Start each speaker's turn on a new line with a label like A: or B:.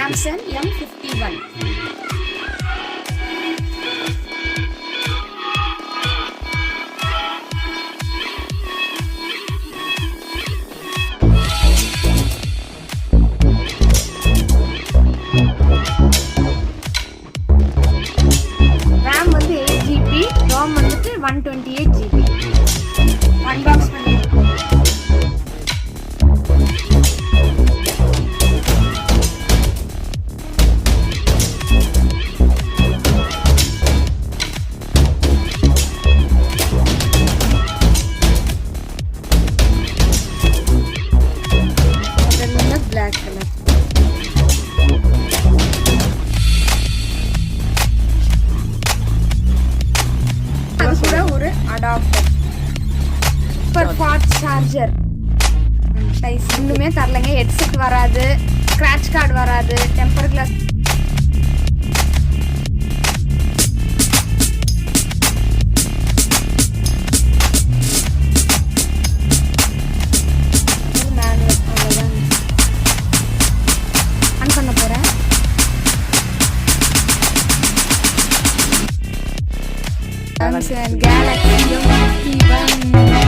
A: Samsung M51. RAM வந்து 8GB, ROM வந்துட்டு 128GB. Unbox பண்ணிருக்கோம். Black color. அது கூட ஒரு adapter super fast charger size இன்னுமே தரலங்க. ஹெட்செட் வராது, ஸ்கிராட்ச் கார்டு வராது, டெம்பர் கிளாஸ் பண்ண போறேன். Samsung Galaxy M51